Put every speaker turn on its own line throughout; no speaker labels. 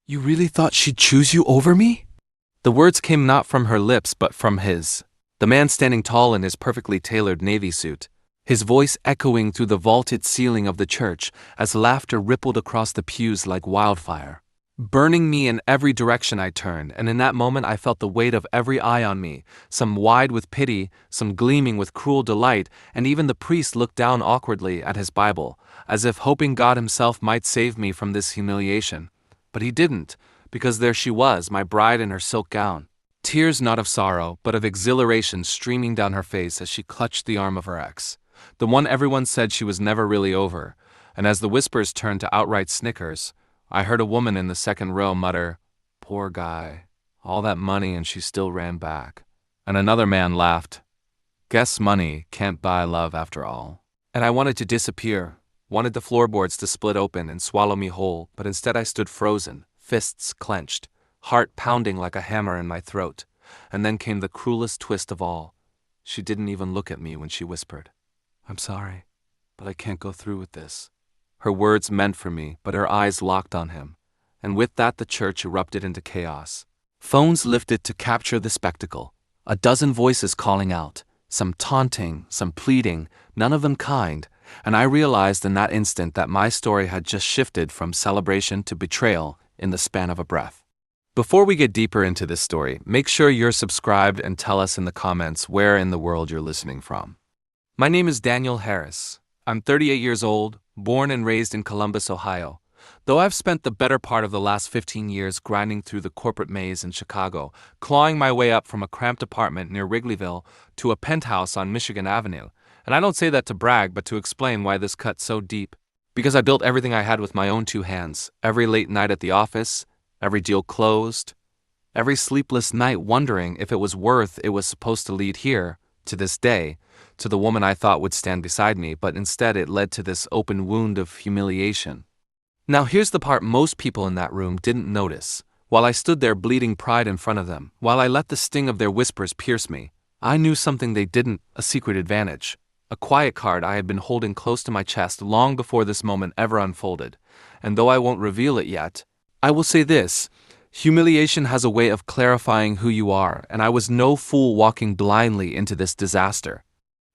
You really thought she'd choose you over me? The words came not from her lips but from his. The man standing tall in his perfectly tailored navy suit, his voice echoing through the vaulted ceiling of the church as laughter rippled across the pews like wildfire, burning me in every direction I turned, and in that moment I felt the weight of every eye on me, some wide with pity, some gleaming with cruel delight, and even the priest looked down awkwardly at his Bible, as if hoping God himself might save me from this humiliation. But he didn't, because there she was, my bride in her silk gown. Tears not of sorrow, but of exhilaration streaming down her face as she clutched the arm of her ex, the one everyone said she was never really over, and as the whispers turned to outright snickers, I heard a woman in the second row mutter, "Poor guy, all that money and she still ran back." And another man laughed, "Guess money can't buy love after all." And I wanted to disappear, wanted the floorboards to split open and swallow me whole, but instead I stood frozen, fists clenched, heart pounding like a hammer in my throat. And then came the cruelest twist of all. She didn't even look at me when she whispered, "I'm sorry, but I can't go through with this." Her words meant for me, but her eyes locked on him. And with that the church erupted into chaos. Phones lifted to capture the spectacle. A dozen voices calling out, some taunting, some pleading, none of them kind, and I realized in that instant that my story had just shifted from celebration to betrayal in the span of a breath. Before we get deeper into this story, make sure you're subscribed and tell us in the comments where in the world you're listening from. My name is Daniel Harris. I'm 38 years old, born and raised in Columbus, Ohio. Though I've spent the better part of the last 15 years grinding through the corporate maze in Chicago, clawing my way up from a cramped apartment near Wrigleyville to a penthouse on Michigan Avenue. And I don't say that to brag, but to explain why this cut so deep. Because I built everything I had with my own two hands, every late night at the office, every deal closed, every sleepless night wondering if it was worth it was supposed to lead here, to this day, to the woman I thought would stand beside me, but instead it led to this open wound of humiliation. Now here's the part most people in that room didn't notice. While I stood there bleeding pride in front of them, while I let the sting of their whispers pierce me, I knew something they didn't, a secret advantage. A quiet card I had been holding close to my chest long before this moment ever unfolded. And though I won't reveal it yet, I will say this: humiliation has a way of clarifying who you are, and I was no fool walking blindly into this disaster.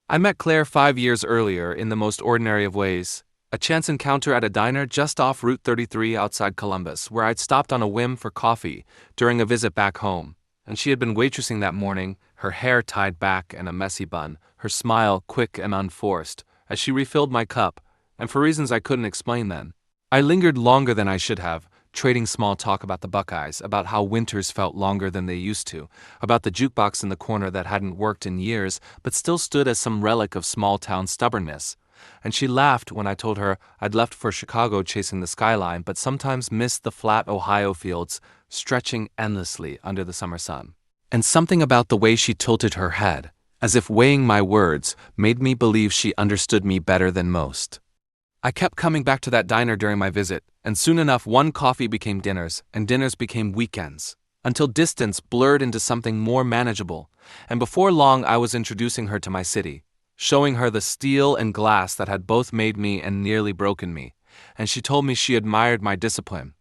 I met Claire 5 years earlier in the most ordinary of ways. A chance encounter at a diner just off Route 33 outside Columbus, where I'd stopped on a whim for coffee during a visit back home. And she had been waitressing that morning, her hair tied back in a messy bun, her smile quick and unforced, as she refilled my cup, and for reasons I couldn't explain then. I lingered longer than I should have, trading small talk about the Buckeyes, about how winters felt longer than they used to, about the jukebox in the corner that hadn't worked in years but still stood as some relic of small-town stubbornness. And she laughed when I told her I'd left for Chicago chasing the skyline but sometimes missed the flat Ohio fields stretching endlessly under the summer sun. And something about the way she tilted her head, as if weighing my words, made me believe she understood me better than most. I kept coming back to that diner during my visit, and soon enough one coffee became dinners, and dinners became weekends, until distance blurred into something more manageable, and before long I was introducing her to my city, showing her the steel and glass that had both made me and nearly broken me, and she told me she admired my discipline,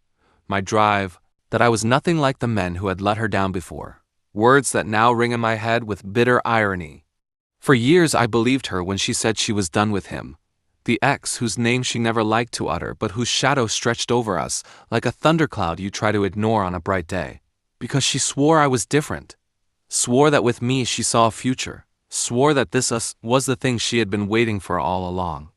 my drive, that I was nothing like the men who had let her down before, words that now ring in my head with bitter irony. For years I believed her when she said she was done with him, the ex whose name she never liked to utter but whose shadow stretched over us like a thundercloud you try to ignore on a bright day. Because she swore I was different, swore that with me she saw a future, swore that this us was the thing she had been waiting for all along.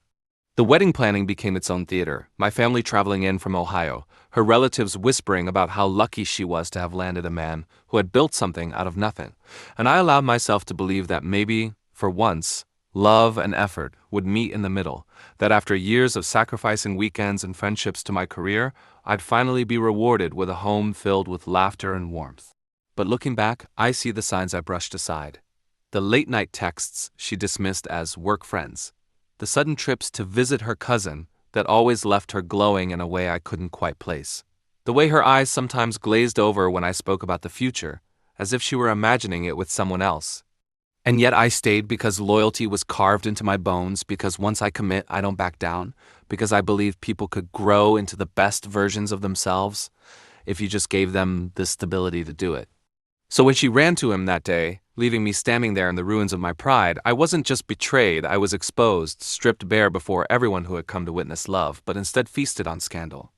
The wedding planning became its own theater, my family traveling in from Ohio, her relatives whispering about how lucky she was to have landed a man who had built something out of nothing, and I allowed myself to believe that maybe, for once, love and effort would meet in the middle, that after years of sacrificing weekends and friendships to my career, I'd finally be rewarded with a home filled with laughter and warmth. But looking back, I see the signs I brushed aside. The late-night texts she dismissed as work friends. The sudden trips to visit her cousin that always left her glowing in a way I couldn't quite place. The way her eyes sometimes glazed over when I spoke about the future, as if she were imagining it with someone else. And yet I stayed because loyalty was carved into my bones, because once I commit, I don't back down, because I believe people could grow into the best versions of themselves. if you just gave them the stability to do it. So when she ran to him that day, leaving me standing there in the ruins of my pride, I wasn't just betrayed, I was exposed, stripped bare before everyone who had come to witness love, but instead feasted on scandal.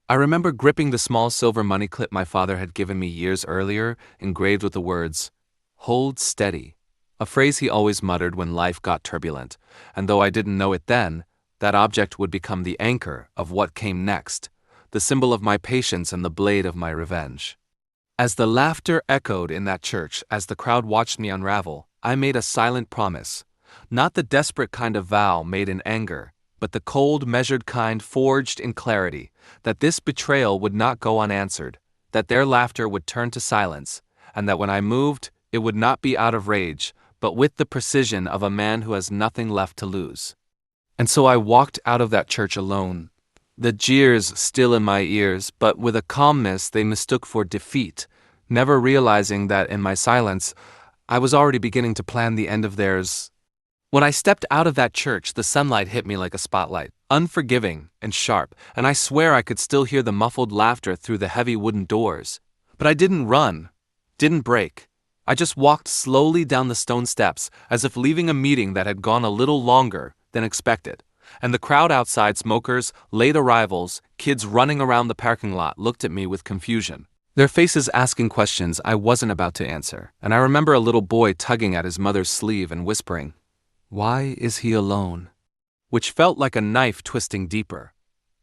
I remember gripping the small silver money clip my father had given me years earlier, engraved with the words, "Hold steady," a phrase he always muttered when life got turbulent, and though I didn't know it then, that object would become the anchor of what came next, the symbol of my patience and the blade of my revenge. As the laughter echoed in that church, as the crowd watched me unravel, I made a silent promise, not the desperate kind of vow made in anger, but the cold, measured kind forged in clarity, that this betrayal would not go unanswered, that their laughter would turn to silence, and that when I moved, it would not be out of rage, but with the precision of a man who has nothing left to lose. And so I walked out of that church alone, the jeers still in my ears, but with a calmness they mistook for defeat, never realizing that in my silence, I was already beginning to plan the end of theirs. When I stepped out of that church, the sunlight hit me like a spotlight, unforgiving and sharp, and I swear I could still hear the muffled laughter through the heavy wooden doors. But I didn't run, didn't break. I just walked slowly down the stone steps, as if leaving a meeting that had gone a little longer than expected. And the crowd outside, smokers, late arrivals, kids running around the parking lot, looked at me with confusion, their faces asking questions I wasn't about to answer. And I remember a little boy tugging at his mother's sleeve and whispering, "Why is he alone?" Which felt like a knife twisting deeper.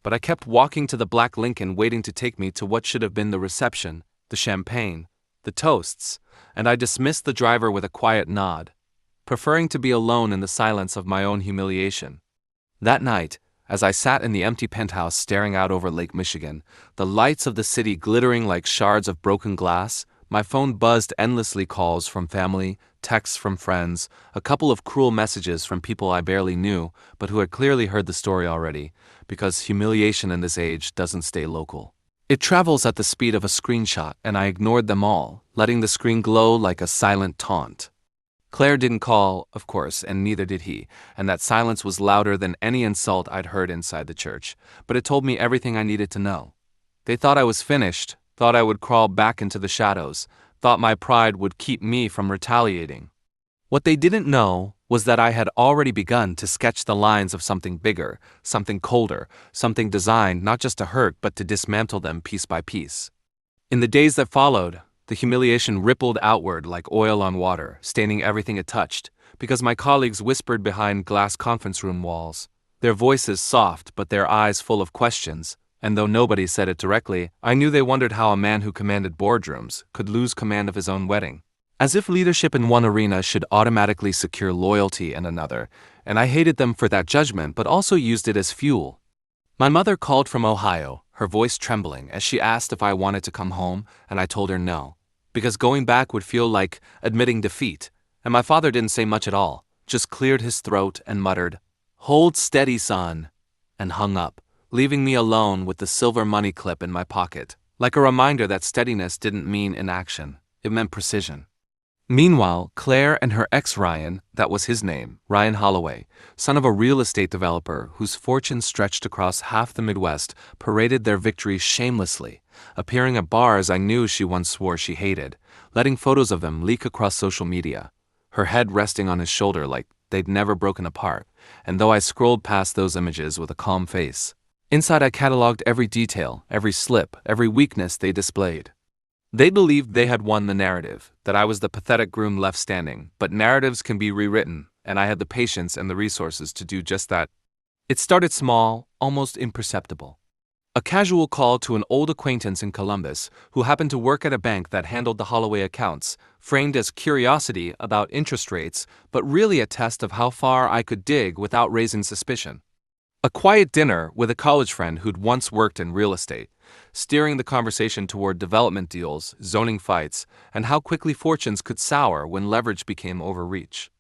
But I kept walking to the black Lincoln, waiting to take me to what should have been the reception, the champagne, the toasts, and I dismissed the driver with a quiet nod, preferring to be alone in the silence of my own humiliation. That night, as I sat in the empty penthouse staring out over Lake Michigan, the lights of the city glittering like shards of broken glass, my phone buzzed endlessly, calls from family, texts from friends, a couple of cruel messages from people I barely knew, but who had clearly heard the story already, because humiliation in this age doesn't stay local. It travels at the speed of a screenshot, and I ignored them all, letting the screen glow like a silent taunt. Claire didn't call, of course, and neither did he, and that silence was louder than any insult I'd heard inside the church, but it told me everything I needed to know. They thought I was finished, thought I would crawl back into the shadows, thought my pride would keep me from retaliating. What they didn't know was that I had already begun to sketch the lines of something bigger, something colder, something designed not just to hurt but to dismantle them piece by piece. In the days that followed, the humiliation rippled outward like oil on water, staining everything it touched, because my colleagues whispered behind glass conference room walls, their voices soft but their eyes full of questions, and though nobody said it directly, I knew they wondered how a man who commanded boardrooms could lose command of his own wedding. As if leadership in one arena should automatically secure loyalty in another, and I hated them for that judgment but also used it as fuel. My mother called from Ohio, her voice trembling as she asked if I wanted to come home, and I told her no, because going back would feel like admitting defeat, and my father didn't say much at all, just cleared his throat and muttered, "Hold steady, son," and hung up, leaving me alone with the silver money clip in my pocket, like a reminder that steadiness didn't mean inaction, it meant precision. Meanwhile, Claire and her ex Ryan, that was his name, Ryan Holloway, son of a real estate developer whose fortune stretched across half the Midwest, paraded their victories shamelessly, appearing at bars I knew she once swore she hated, letting photos of them leak across social media, her head resting on his shoulder like they'd never broken apart, and though I scrolled past those images with a calm face, inside I cataloged every detail, every slip, every weakness they displayed. They believed they had won the narrative, that I was the pathetic groom left standing, but narratives can be rewritten, and I had the patience and the resources to do just that. It started small, almost imperceptible. A casual call to an old acquaintance in Columbus who happened to work at a bank that handled the Holloway accounts, framed as curiosity about interest rates, but really a test of how far I could dig without raising suspicion. A quiet dinner with a college friend who'd once worked in real estate, steering the conversation toward development deals, zoning fights, and how quickly fortunes could sour when leverage became overreach.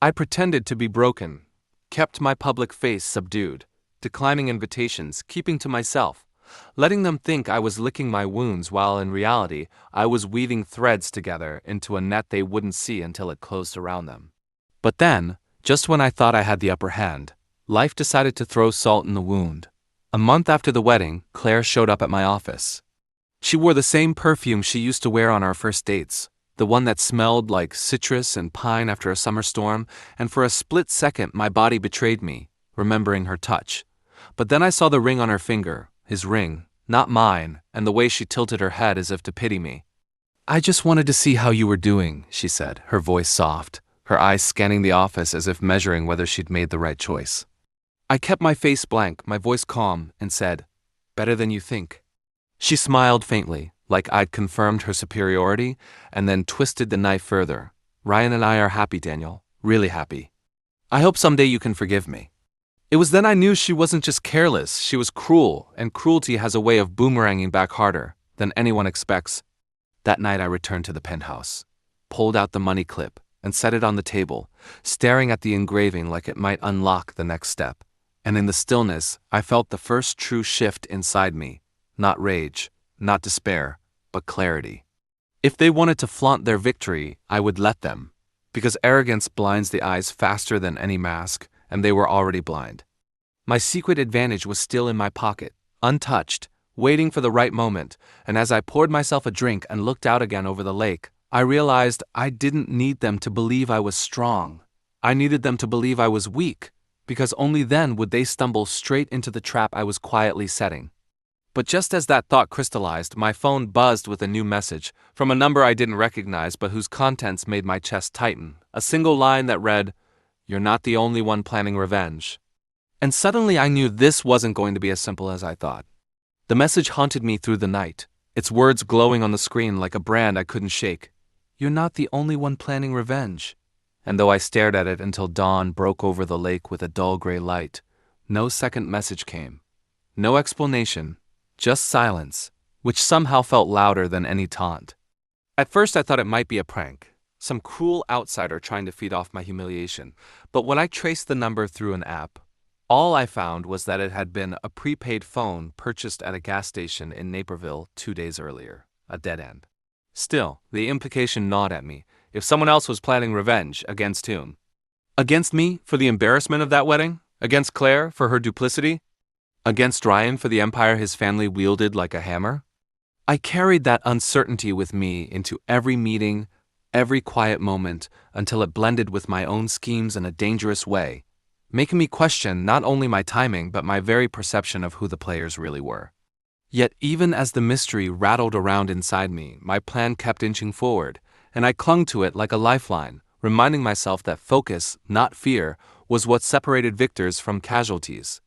I pretended to be broken, kept my public face subdued, declining invitations, keeping to myself, letting them think I was licking my wounds while in reality I was weaving threads together into a net they wouldn't see until it closed around them. But then, just when I thought I had the upper hand, life decided to throw salt in the wound. A month after the wedding, Claire showed up at my office. She wore the same perfume she used to wear on our first dates, the one that smelled like citrus and pine after a summer storm, and for a split second my body betrayed me, remembering her touch. But then I saw the ring on her finger, his ring, not mine, and the way she tilted her head as if to pity me. "I just wanted to see how you were doing," she said, her voice soft, her eyes scanning the office as if measuring whether she'd made the right choice. I kept my face blank, my voice calm, and said, "Better than you think." She smiled faintly, like I'd confirmed her superiority, and then twisted the knife further. "Ryan and I are happy, Daniel. Really happy. I hope someday you can forgive me." It was then I knew she wasn't just careless, she was cruel, and cruelty has a way of boomeranging back harder than anyone expects. That night I returned to the penthouse, pulled out the money clip, and set it on the table, staring at the engraving like it might unlock the next step. And in the stillness, I felt the first true shift inside me. Not rage, not despair, but clarity. If they wanted to flaunt their victory, I would let them. Because arrogance blinds the eyes faster than any mask, and they were already blind. My secret advantage was still in my pocket, untouched, waiting for the right moment, and as I poured myself a drink and looked out again over the lake, I realized I didn't need them to believe I was strong. I needed them to believe I was weak, because only then would they stumble straight into the trap I was quietly setting. But just as that thought crystallized, my phone buzzed with a new message, from a number I didn't recognize but whose contents made my chest tighten, a single line that read, "You're not the only one planning revenge." And suddenly I knew this wasn't going to be as simple as I thought. The message haunted me through the night, its words glowing on the screen like a brand I couldn't shake. "You're not the only one planning revenge." And though I stared at it until dawn broke over the lake with a dull gray light, no second message came. No explanation, just silence, which somehow felt louder than any taunt. At first I thought it might be a prank, some cruel outsider trying to feed off my humiliation, but when I traced the number through an app, all I found was that it had been a prepaid phone purchased at a gas station in Naperville 2 days earlier, a dead end. Still, the implication gnawed at me. If someone else was planning revenge, against whom? Against me for the embarrassment of that wedding? Against Claire for her duplicity? Against Ryan for the empire his family wielded like a hammer? I carried that uncertainty with me into every meeting, every quiet moment, until it blended with my own schemes in a dangerous way, making me question not only my timing but my very perception of who the players really were. Yet even as the mystery rattled around inside me, my plan kept inching forward, and I clung to it like a lifeline, reminding myself that focus, not fear, was what separated victors from casualties.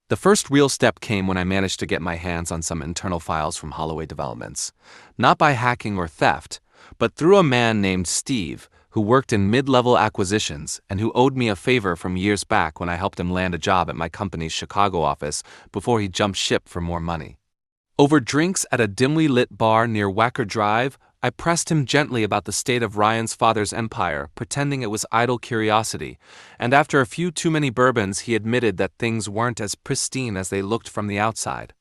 The first real step came when I managed to get my hands on some internal files from Holloway Developments, not by hacking or theft, but through a man named Steve, who worked in mid-level acquisitions and who owed me a favor from years back when I helped him land a job at my company's Chicago office before he jumped ship for more money. Over drinks at a dimly lit bar near Wacker Drive, I pressed him gently about the state of Ryan's father's empire, pretending it was idle curiosity, and after a few too many bourbons he admitted that things weren't as pristine as they looked from the outside.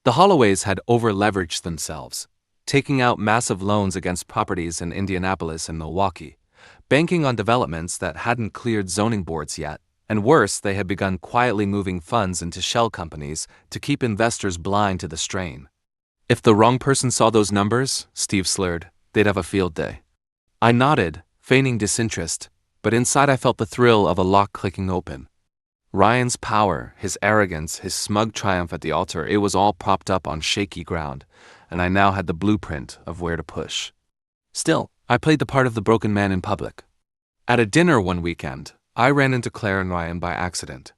The Holloways had over-leveraged themselves, taking out massive loans against properties in Indianapolis and Milwaukee, banking on developments that hadn't cleared zoning boards yet, and worse, they had begun quietly moving funds into shell companies to keep investors blind to the strain. "If the wrong person saw those numbers," Steve slurred, "they'd have a field day." I nodded, feigning disinterest, but inside I felt the thrill of a lock clicking open. Ryan's power, his arrogance, his smug triumph at the altar, it was all propped up on shaky ground, and I now had the blueprint of where to push. Still, I played the part of the broken man in public. At a dinner one weekend, I ran into Claire and Ryan by accident.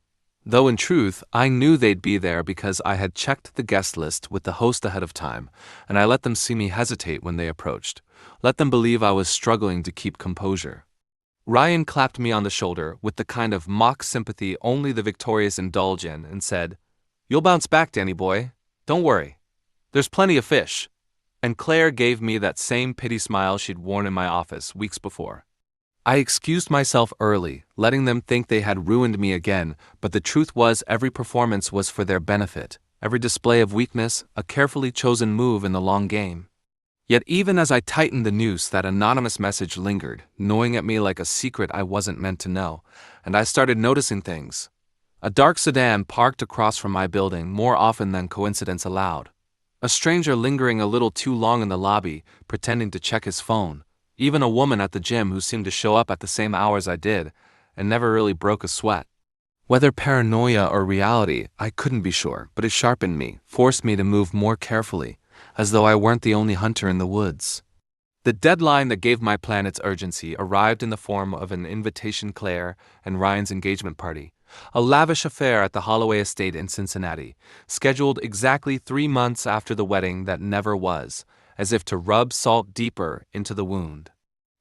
Though in truth, I knew they'd be there because I had checked the guest list with the host ahead of time, and I let them see me hesitate when they approached, let them believe I was struggling to keep composure. Ryan clapped me on the shoulder with the kind of mock sympathy only the victorious indulge in and said, "You'll bounce back, Danny boy. Don't worry. There's plenty of fish." And Claire gave me that same pity smile she'd worn in my office weeks before. I excused myself early, letting them think they had ruined me again, but the truth was every performance was for their benefit, every display of weakness a carefully chosen move in the long game. Yet even as I tightened the noose, that anonymous message lingered, gnawing at me like a secret I wasn't meant to know, and I started noticing things. A dark sedan parked across from my building more often than coincidence allowed. A stranger lingering a little too long in the lobby, pretending to check his phone. Even a woman at the gym who seemed to show up at the same hours I did, and never really broke a sweat. Whether paranoia or reality, I couldn't be sure, but it sharpened me, forced me to move more carefully, as though I weren't the only hunter in the woods. The deadline that gave my plan its urgency arrived in the form of an invitation to Claire and Ryan's engagement party, a lavish affair at the Holloway estate in Cincinnati, scheduled exactly 3 months after the wedding that never was, as if to rub salt deeper into the wound.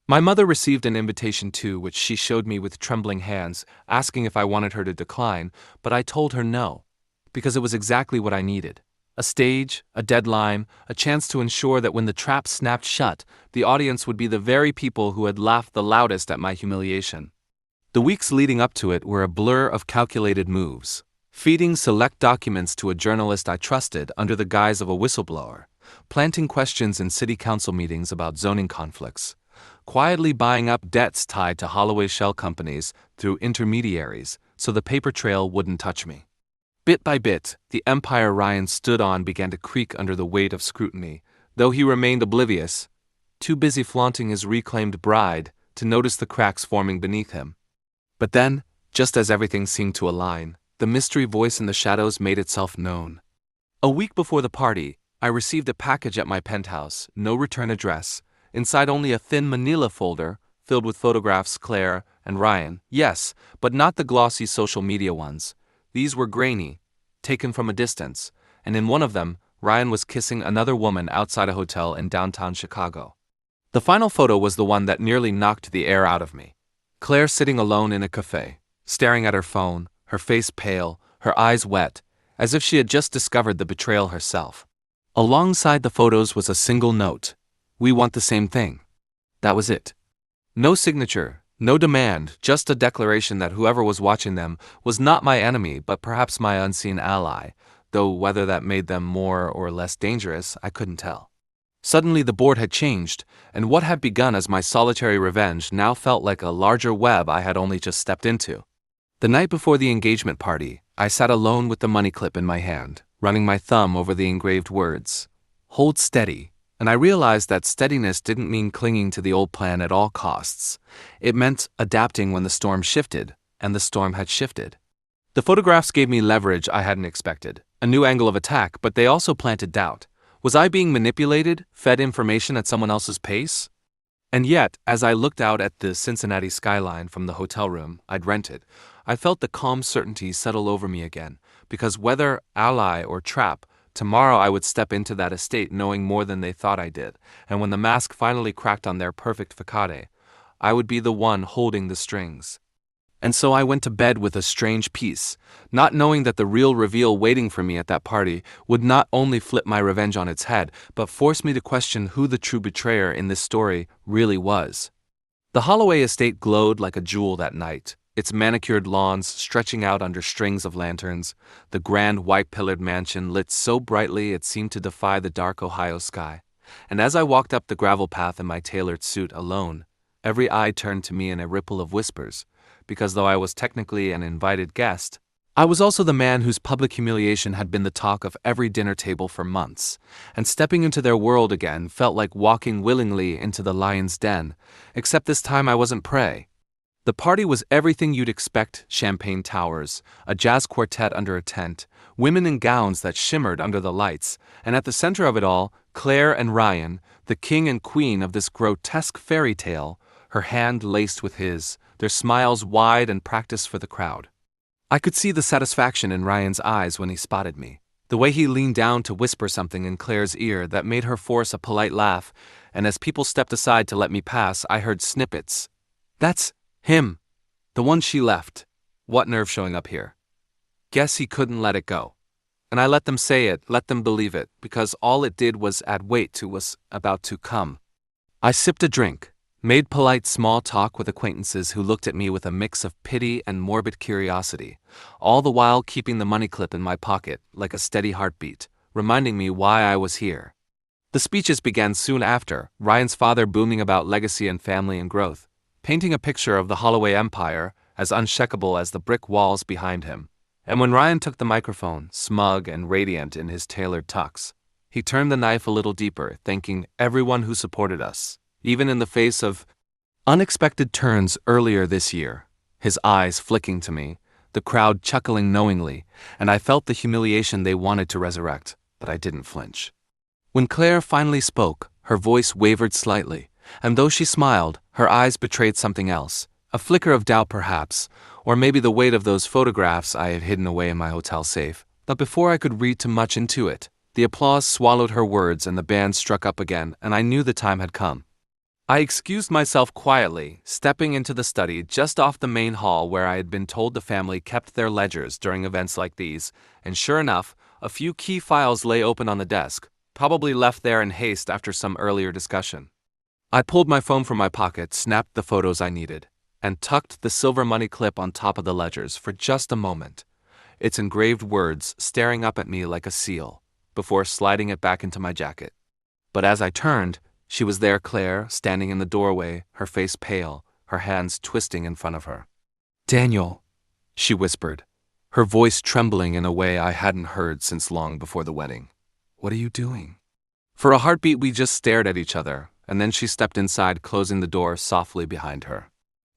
My mother received an invitation too, which she showed me with trembling hands, asking if I wanted her to decline, but I told her no, because it was exactly what I needed. A stage, a deadline, a chance to ensure that when the trap snapped shut, the audience would be the very people who had laughed the loudest at my humiliation. The weeks leading up to it were a blur of calculated moves. Feeding select documents to a journalist I trusted under the guise of a whistleblower, planting questions in city council meetings about zoning conflicts, quietly buying up debts tied to Holloway shell companies through intermediaries so the paper trail wouldn't touch me. Bit by bit, the empire Ryan stood on began to creak under the weight of scrutiny, though he remained oblivious, too busy flaunting his reclaimed bride to notice the cracks forming beneath him. But then, just as everything seemed to align, the mystery voice in the shadows made itself known. A week before the party, I received a package at my penthouse, no return address, inside only a thin manila folder filled with photographs Claire and Ryan. Yes, but not the glossy social media ones. These were grainy, taken from a distance, and in one of them, Ryan was kissing another woman outside a hotel in downtown Chicago. The final photo was the one that nearly knocked the air out of me. Claire sitting alone in a cafe, staring at her phone, her face pale, her eyes wet, as if she had just discovered the betrayal herself. Alongside the photos was a single note. "We want the same thing." That was it. No signature, no demand, just a declaration that whoever was watching them was not my enemy but perhaps my unseen ally, though whether that made them more or less dangerous, I couldn't tell. Suddenly the board had changed, and what had begun as my solitary revenge now felt like a larger web I had only just stepped into. The night before the engagement party, I sat alone with the money clip in my hand, running my thumb over the engraved words, "Hold steady," and I realized that steadiness didn't mean clinging to the old plan at all costs. It meant adapting when the storm shifted, and the storm had shifted. The photographs gave me leverage I hadn't expected, a new angle of attack, but they also planted doubt. Was I being manipulated, fed information at someone else's pace? And yet, as I looked out at the Cincinnati skyline from the hotel room I'd rented, I felt the calm certainty settle over me again, because whether ally or trap, tomorrow I would step into that estate knowing more than they thought I did, and when the mask finally cracked on their perfect facade, I would be the one holding the strings. And so I went to bed with a strange peace, not knowing that the real reveal waiting for me at that party would not only flip my revenge on its head, but force me to question who the true betrayer in this story really was. The Holloway estate glowed like a jewel that night, its manicured lawns stretching out under strings of lanterns, the grand white-pillared mansion lit so brightly it seemed to defy the dark Ohio sky. And as I walked up the gravel path in my tailored suit alone, every eye turned to me in a ripple of whispers, because though I was technically an invited guest, I was also the man whose public humiliation had been the talk of every dinner table for months, and stepping into their world again felt like walking willingly into the lion's den, except this time I wasn't prey. The party was everything you'd expect: champagne towers, a jazz quartet under a tent, women in gowns that shimmered under the lights, and at the center of it all, Claire and Ryan, the king and queen of this grotesque fairy tale, her hand laced with his, their smiles wide and practiced for the crowd. I could see the satisfaction in Ryan's eyes when he spotted me, the way he leaned down to whisper something in Claire's ear that made her force a polite laugh, and as people stepped aside to let me pass, I heard snippets. "That's him. The one she left. What nerve showing up here." Guess he couldn't let it go. And I let them say it, let them believe it, because all it did was add weight to what was about to come. I sipped a drink, made polite small talk with acquaintances who looked at me with a mix of pity and morbid curiosity, all the while keeping the money clip in my pocket like a steady heartbeat, reminding me why I was here. The speeches began soon after, Ryan's father booming about legacy and family and growth, painting a picture of the Holloway empire as unshakable as the brick walls behind him. And when Ryan took the microphone, smug and radiant in his tailored tux, He turned the knife a little deeper, thanking everyone who supported us, even in the face of unexpected turns earlier this year, his eyes flicking to me, the crowd chuckling knowingly, and I felt the humiliation they wanted to resurrect, but I didn't flinch. When Claire finally spoke, her voice wavered slightly, and though she smiled, her eyes betrayed something else, a flicker of doubt perhaps, or maybe the weight of those photographs I had hidden away in my hotel safe. But before I could read too much into it, the applause swallowed her words and the band struck up again, and I knew the time had come. I excused myself quietly, stepping into the study just off the main hall where I had been told the family kept their ledgers during events like these, and sure enough, a few key files lay open on the desk, probably left there in haste after some earlier discussion. I pulled my phone from my pocket, snapped the photos I needed, and tucked the silver money clip on top of the ledgers for just a moment, its engraved words staring up at me like a seal, before sliding it back into my jacket. But as I turned, she was there, Claire, standing in the doorway, her face pale, her hands twisting in front of her. "Daniel," she whispered, her voice trembling in a way I hadn't heard since long before the wedding. "What are you doing?" For a heartbeat we just stared at each other, and then she stepped inside, closing the door softly behind her.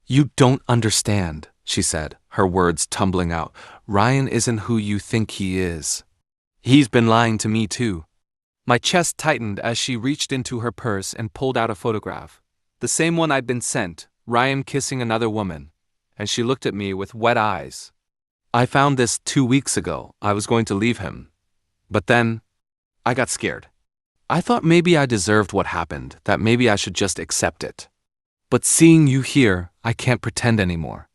"You don't understand," she said, her words tumbling out. "Ryan isn't who you think he is. He's been lying to me too." My chest tightened as she reached into her purse and pulled out a photograph. The same one I'd been sent, Ryan kissing another woman, and she looked at me with wet eyes. "I found this 2 weeks ago. I was going to leave him. But then, I got scared. I thought maybe I deserved what happened, that maybe I should just accept it. But seeing you here, I can't pretend anymore."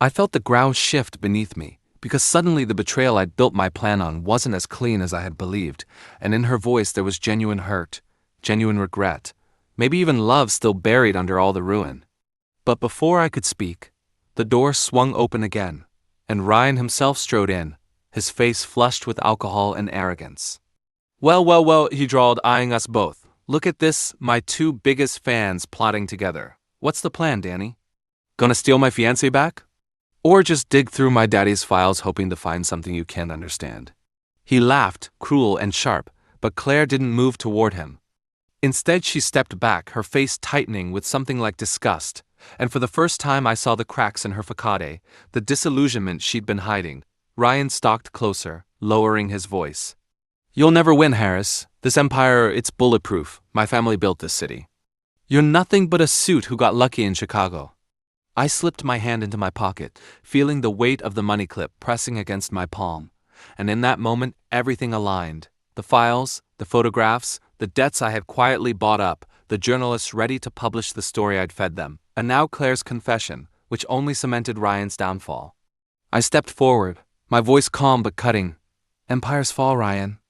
I felt the ground shift beneath me, because suddenly the betrayal I'd built my plan on wasn't as clean as I had believed, and in her voice there was genuine hurt, genuine regret, maybe even love still buried under all the ruin. But before I could speak, the door swung open again, and Ryan himself strode in, his face flushed with alcohol and arrogance. Well, he drawled, eyeing us both. "Look at this, my two biggest fans plotting together. What's the plan, Danny? Gonna steal my fiancé back? Or just dig through my daddy's files hoping to find something you can't understand?" He laughed, cruel and sharp, but Claire didn't move toward him. Instead, she stepped back, her face tightening with something like disgust, and for the first time I saw the cracks in her facade, the disillusionment she'd been hiding. Ryan stalked closer, lowering his voice. "You'll never win, Harris. This empire, it's bulletproof. My family built this city. You're nothing but a suit who got lucky in Chicago." I slipped my hand into my pocket, feeling the weight of the money clip pressing against my palm, and in that moment everything aligned. The files, the photographs, the debts I had quietly bought up, the journalists ready to publish the story I'd fed them, and now Claire's confession, which only cemented Ryan's downfall. I stepped forward, my voice calm but cutting. "Empires fall, Ryan.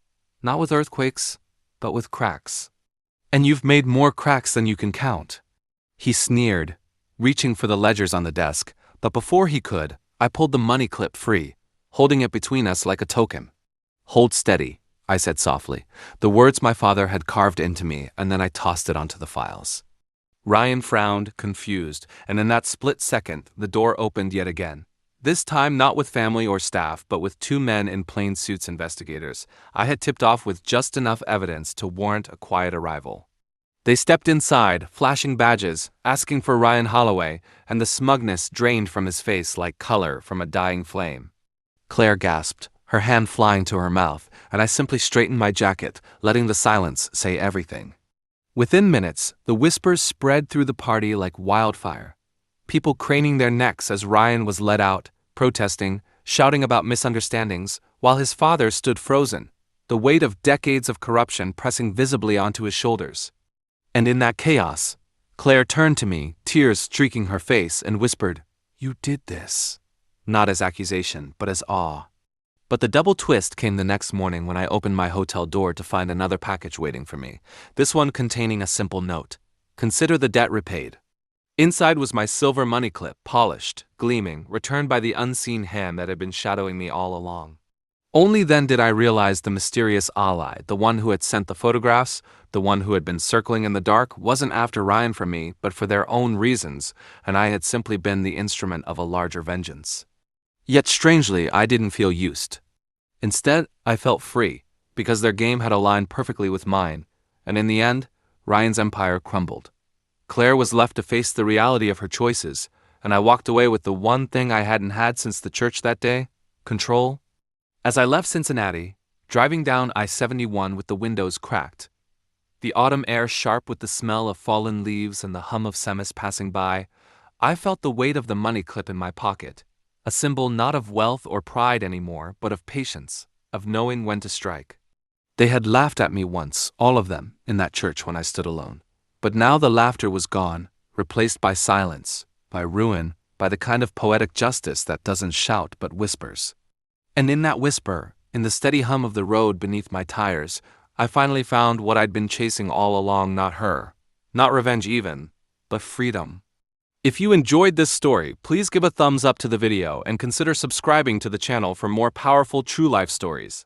Not with earthquakes, but with cracks. And you've made more cracks than you can count." He sneered, reaching for the ledgers on the desk, but before he could, I pulled the money clip free, holding it between us like a token. "Hold steady," I said softly, the words my father had carved into me, and then I tossed it onto the files. Ryan frowned, confused, and in that split second, the door opened yet again. This time not with family or staff, but with two men in plain suits, investigators I had tipped off with just enough evidence to warrant a quiet arrival. They stepped inside, flashing badges, asking for Ryan Holloway, and the smugness drained from his face like color from a dying flame. Claire gasped, her hand flying to her mouth, and I simply straightened my jacket, letting the silence say everything. Within minutes, the whispers spread through the party like wildfire. People craning their necks as Ryan was led out, protesting, shouting about misunderstandings, while his father stood frozen, the weight of decades of corruption pressing visibly onto his shoulders. And in that chaos, Claire turned to me, tears streaking her face, and whispered, "You did this." Not as accusation, but as awe. But the double twist came the next morning when I opened my hotel door to find another package waiting for me, this one containing a simple note. "Consider the debt repaid." Inside was my silver money clip, polished, gleaming, returned by the unseen hand that had been shadowing me all along. Only then did I realize the mysterious ally, the one who had sent the photographs, the one who had been circling in the dark, wasn't after Ryan for me, but for their own reasons, and I had simply been the instrument of a larger vengeance. Yet strangely, I didn't feel used. Instead, I felt free, because their game had aligned perfectly with mine, and in the end, Ryan's empire crumbled. Claire was left to face the reality of her choices, and I walked away with the one thing I hadn't had since the church that day: control. As I left Cincinnati, driving down I-71 with the windows cracked, the autumn air sharp with the smell of fallen leaves and the hum of semis passing by, I felt the weight of the money clip in my pocket, a symbol not of wealth or pride anymore, but of patience, of knowing when to strike. They had laughed at me once, all of them, in that church when I stood alone. But now the laughter was gone, replaced by silence, by ruin, by the kind of poetic justice that doesn't shout but whispers. And in that whisper, in the steady hum of the road beneath my tires, I finally found what I'd been chasing all along: not her, not revenge even, but freedom. If you enjoyed this story, please give a thumbs up to the video and consider subscribing to the channel for more powerful true life stories.